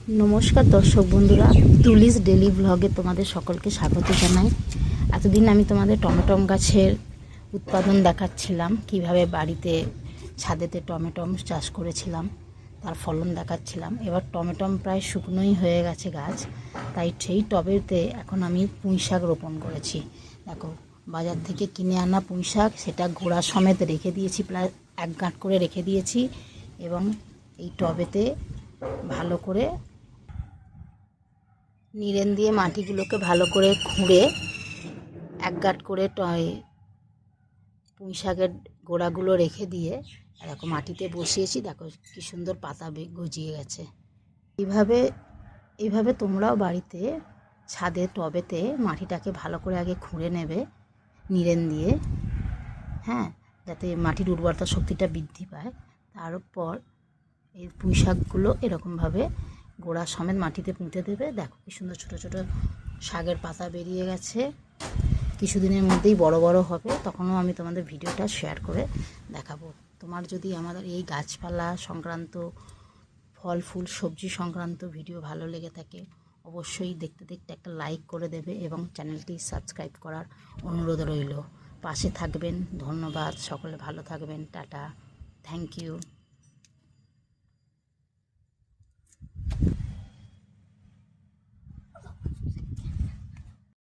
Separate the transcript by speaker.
Speaker 1: নমস্কার দর্শক বন্ধুরা, তুলিস ডেলি ব্লগে তোমাদের সকলকে স্বাগত জানাই। এতদিন আমি তোমাদের টমেটম গাছের উৎপাদন দেখাচ্ছিলাম, কিভাবে বাড়িতে ছাদেতে টমেটম চাষ করেছিলাম তার ফলন দেখাচ্ছিলাম। এবার টমেটম প্রায় শুকনোই হয়ে গেছে গাছ, তাই সেই টবেতে এখন আমি পুঁই শাক রোপণ করেছি। দেখো, বাজার থেকে কিনে আনা পুঁই শাক, সেটা গোড়া সমেত রেখে দিয়েছি, প্রায় 1 গাঁট করে রেখে দিয়েছি। এবং এই টবেতে ভালো করে নিড়েন দিয়ে মাটিগুলোকে ভালো করে খুঁড়ে 1 গাঁট করে পুঁই শাকের গোড়াগুলো রেখে দিয়ে দেখো মাটিতে বসিয়েছি। দেখো কি সুন্দর পাতা গজিয়ে গেছে। এইভাবে তোমরাও বাড়িতে ছাদে টবেতে মাটিটাকে ভালো করে আগে খুঁড়ে নেবে নিড়েন দিয়ে, হ্যাঁ, যাতে মাটির উর্বরতা শক্তিটা বৃদ্ধি পায়। তারপর এই পুঁই শাকগুলো এরকমভাবে গোড়া সমেত মাটিতে পুঁতে দেবে। দেখো কি সুন্দর ছোটো ছোটো শাকের পাতা বেরিয়ে গেছে। কিছুদিনের মধ্যেই বড় বড় হবে, তখনও আমি তোমাদের ভিডিওটা শেয়ার করে দেখাবো। তোমার যদি আমাদের এই গাছপালা সংক্রান্ত, ফল ফুল সবজি সংক্রান্ত ভিডিও ভালো লেগে থাকে, অবশ্যই দেখতে দেখতে একটা লাইক করে দেবে এবং চ্যানেলটি সাবস্ক্রাইব করার অনুরোধ রইল। পাশে থাকবেন। ধন্যবাদ। সকলে ভালো থাকবেন। টাটা। Thank you.